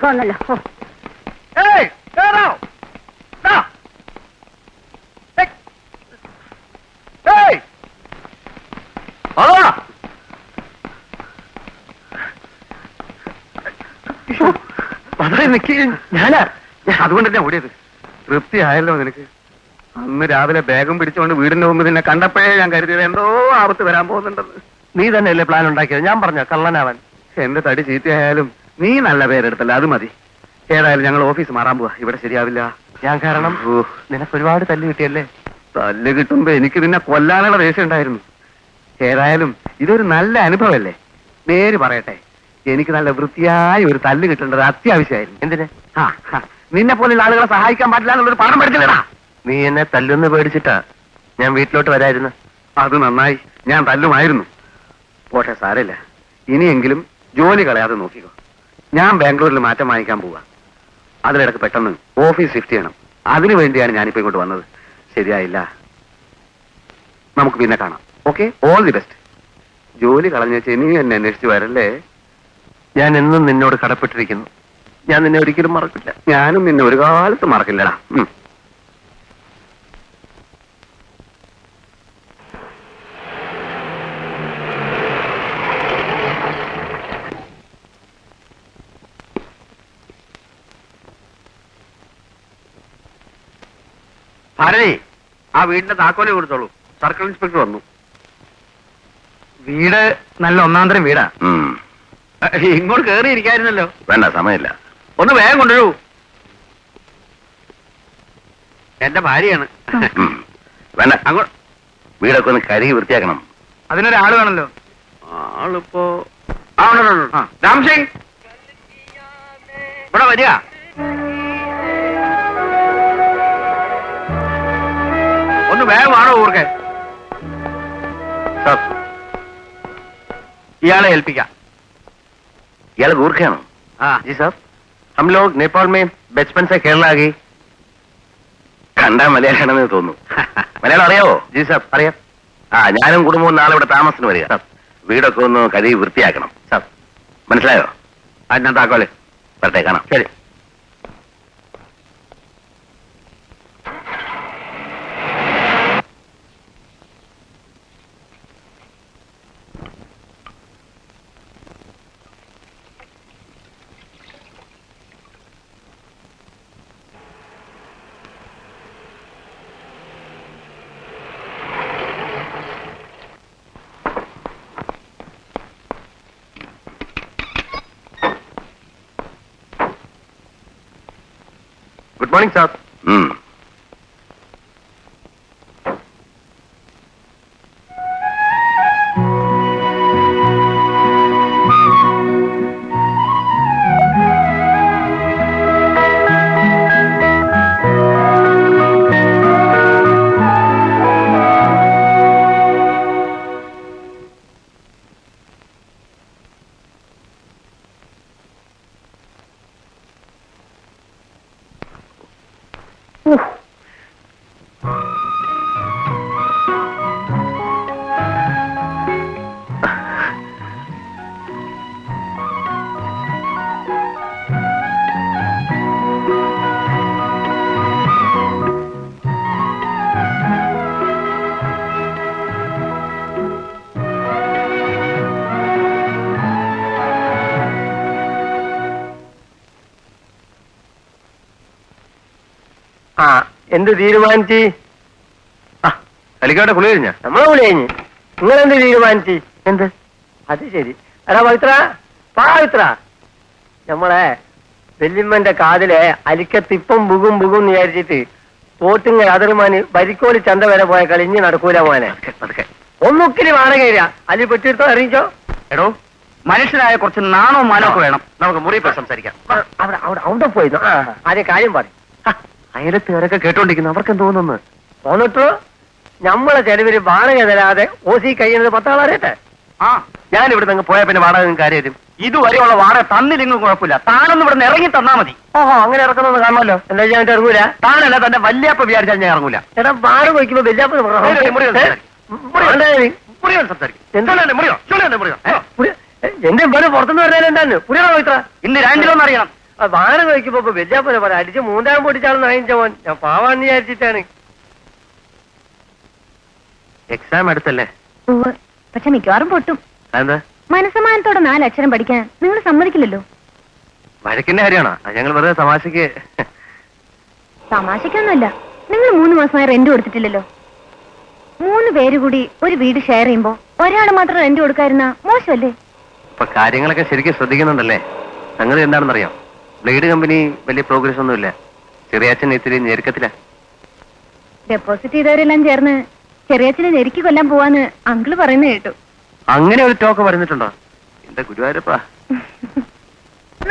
വന്നല്ലോ. ഞാനാ അതുകൊണ്ട് തന്നെ ഓടിയത്. തൃപ്തിയായല്ലോ നിനക്ക്? അന്ന് രാവിലെ ബാഗും പിടിച്ചുകൊണ്ട് വീടിന്റെ മുമ്പ് നിന്നെ കണ്ടപ്പോഴേ ഞാൻ കരുതിയത് എന്തോ ആപത്ത് വരാൻ പോകുന്നുണ്ടെന്ന്. നീ തന്നെയല്ലേ പ്ലാൻ ഉണ്ടാക്കിയത്? ഞാൻ പറഞ്ഞ കള്ളനാവൻ. എന്റെ തടി ചീത്തയായാലും നീ നല്ല പേരെടുത്തല്ല, അത് മതി. ഏതായാലും ഞങ്ങൾ ഓഫീസ് മാറാൻ പോവാ. ഇവിടെ ശരിയാവില്ല. ഞാൻ കാരണം നിനക്ക് ഒരുപാട് തല്ല് കിട്ടിയല്ലേ? തല്ല് കിട്ടുമ്പോ എനിക്ക് നിന്നെ കൊല്ലാനുള്ള ദേഷ്യം ഉണ്ടായിരുന്നു. ഏതായാലും ഇതൊരു നല്ല അനുഭവമല്ലേ? നേര് പറയട്ടെ, എനിക്ക് നല്ല വൃത്തിയായ ഒരു തല്ല് കിട്ടേണ്ടത് അത്യാവശ്യമായിരുന്നു. എന്തിന്? നിന്നെ പോലുള്ള ആളുകളെ സഹായിക്കാൻ പറ്റില്ല എന്നുള്ളൊരു പാഠം പഠിച്ചില്ലടാ. നീ എന്നെ തല്ലൊന്ന് പേടിച്ചിട്ടാ ഞാൻ വീട്ടിലോട്ട് വരായിരുന്നു. അത് നന്നായി, ഞാൻ തല്ലുമായിരുന്നു. പോട്ടെ, സാരമില്ല. ഇനിയെങ്കിലും ജോലി കളയാതെ നോക്കിക്കോ. ഞാൻ ബാംഗ്ലൂരിൽ മാറ്റം വാങ്ങിക്കാൻ പോവാ. അതിലിടക്ക് പെട്ടെന്ന് ഓഫീസ് ഷിഫ്റ്റ് ചെയ്യണം. അതിനു വേണ്ടിയാണ് ഞാനിപ്പോ ഇങ്ങോട്ട് വന്നത്. ശരിയായില്ല, നമുക്ക് പിന്നെ കാണാം. Okay, all the best. ജോലി കളഞ്ഞ നീ എന്നെ അന്വേഷിച്ച് വരല്ലേ? ഞാൻ എന്നും നിന്നോട് കടപ്പെട്ടിരിക്കുന്നു. ഞാൻ നിന്നെ ഒരിക്കലും മറക്കില്ല. ഞാനും നിന്നെ ഒരു കാലത്ത് മറക്കില്ലടാ. ഭാരതി, ആ വീടിന്റെ താക്കോല് കൊടുത്തോളൂ. സർക്കിൾ ഇൻസ്പെക്ടർ വന്നു. വീട് നല്ല ഒന്നാന്തരം വീടാ. ഇങ്ങോട്ട് കേറിയിരിക്കായിരുന്നല്ലോ. വേണ്ട, സമയമില്ല. ഒന്ന് വേഗം കൊണ്ടുവരൂ. എന്റെ ഭാര്യയാണ്. വേണ്ട, അങ്ങോട്ട്. വീടൊക്കെ ഒന്ന് കഴുകി വൃത്തിയാക്കണം. അതിനൊരാള് വേണല്ലോ. ആളിപ്പോ രാംസിംഗ് ഇവിടെ വരിക. ഒന്ന് വേഗമാണോ ഊർക്കെ? ഇയാളെ ഏൽപ്പിക്കാം. ഇയാൾ ഗൂർഖയാണോ? G sir. हम लोग नेपाल में बचपन से केरला आ गई. കണ്ടാ മലയാളിയാണെന്ന് തോന്നുന്നു. മലയാളം അറിയാവോ? ജി സാർ, അറിയാം. ഞാനും കുടുംബവും നാളെ ഇവിടെ താമസത്തിന് വരിക. വീടൊക്കെ ഒന്ന് കഴുകി വൃത്തിയാക്കണം. സാർ, മനസ്സിലായോ? അതിനാ താക്കോല്. വരട്ടെ, കാണാം. ശരി. Good morning sir. എന്ത് തീരുമാനിച്ച്? കലിക്കാട്ടെ കുളി കഴിഞ്ഞ? നമ്മളെ കുളി കഴിഞ്ഞ്. നിങ്ങളെന്ത് തീരുമാനിച്ച്? എന്ത്? അത് ശരി. എടാ പവിത്ര, പവിത്ര, നമ്മളെ വെല്ലിമ്മന്റെ കാതിലെ അലിക്കത്തിപ്പം ബുഗും ബുഗും വിചാരിച്ചിട്ട് തോട്ടിങ്ങ അതിർമാന് വരിക്കോലി ചന്ത വരെ പോയ കളിഞ്ഞ് നടക്കൂല മോനെ. ഒന്നൊക്കിരി വാടകയില്ല. അല്ലി പെട്ടിരുത്തോ അറിയിച്ചോ? എടോ, മനുഷ്യനായ കുറച്ച് നാണോ മാനോ ഒക്കെ വേണം. നമുക്ക് മുറി പോയി സംസാരിക്കാം. അവിടെ പോയിരുന്നു. ആദ്യ കാര്യം പറയും. അയലത്തുകാരൊക്കെ കേട്ടോണ്ടിരിക്കുന്നു. അവർക്ക് തോന്നുന്നു. തോന്നിട്ടു നമ്മളെ ചെലവില് വാടക തരാതെ ഓസി കഴിയുന്നത് 10 ആളറിയട്ടെ. ഞാൻ ഇവിടെ നിന്ന് പോയാൽ പിന്നെ വാടക കാര്യം ഇതുവരെയുള്ള വാടക തന്നില്ലെങ്കിൽ കുഴപ്പമില്ല. താനൊന്ന് ഇവിടെ നിന്ന് ഇറങ്ങി തന്നാ മതി. ഓഹോ, അങ്ങനെ ഇറക്കുന്നൊന്ന് കാണുമല്ലോ. എന്താ ഞാൻ ഇറങ്ങൂല? താനല്ല തന്റെ വല്യാപ്പ വിചാരിച്ചാൽ ഞാൻ ഇറങ്ങൂല. എടാ വാടക വയ്ക്കുമ്പോ വല്യാപ്പ എന്റെ പേര് പുറത്തുനിന്ന് വരുന്നതിന് എന്താന്ന് പുരിയാണോ പവിത്ര? ഇന്ന് രണ്ടിലൊന്നും അറിയണം. വാഹനം കഴിക്കുമ്പോ വലിയ പോലെ പറയാം അടിച്ച് മൂന്നാം പൊടിച്ചാണെന്ന് വാങ്ങിച്ചവൻ ഞാൻ പാവാന്ന് വിചാരിച്ചിട്ടാണ്. എക്സാം അടുത്തല്ലേ? പക്ഷെ മിക്കവാറും പൊട്ടും. അതെന്താ? മനസ്സമാനത്തോടെ 4 അക്ഷരം പഠിക്കാൻ നിങ്ങൾ സമ്മതിക്കില്ലല്ലോ. വഴക്കിന്റെ കാര്യമാണോ? ഞങ്ങൾ വെറുതെ തമാശക്ക്. തമാശക്കൊന്നുമല്ല. നിങ്ങൾ 3 മാസമായി റെന്റ് കൊടുത്തിട്ടില്ലല്ലോ. 3 പേര് കൂടി ഒരു വീട് ഷെയർ ചെയ്യുമ്പോ ഒരാൾ മാത്രം റെന്റ് കൊടുക്കാതിരുന്ന മോശമല്ലേ? ഇപ്പൊ കാര്യങ്ങളൊക്കെ ശരിക്കും ശ്രദ്ധിക്കുന്നുണ്ടല്ലേ? സംഗതി എന്താണെന്നറിയാം, ബ്ലേഡ് കമ്പനി വലിയ പ്രോഗ്രസ് ഒന്നുമില്ല. ചെറിയാച്ചൻ ഇത്തിരി ഞെരുക്കത്തില്ല. ഡെപ്പോസിറ്റ് ചെയ്തവരെല്ലാം ചേർന്ന് ചെറിയച്ഛനെ ഞെരുക്കി കൊല്ലാൻ പോവാന്ന് അങ്കിള് പറയുന്നത് കേട്ടു. അങ്ങനെ ഒരു ടോക്ക് പറഞ്ഞിട്ടുണ്ടോ? എന്റെ ഗുരുവായൂരപ്പാ.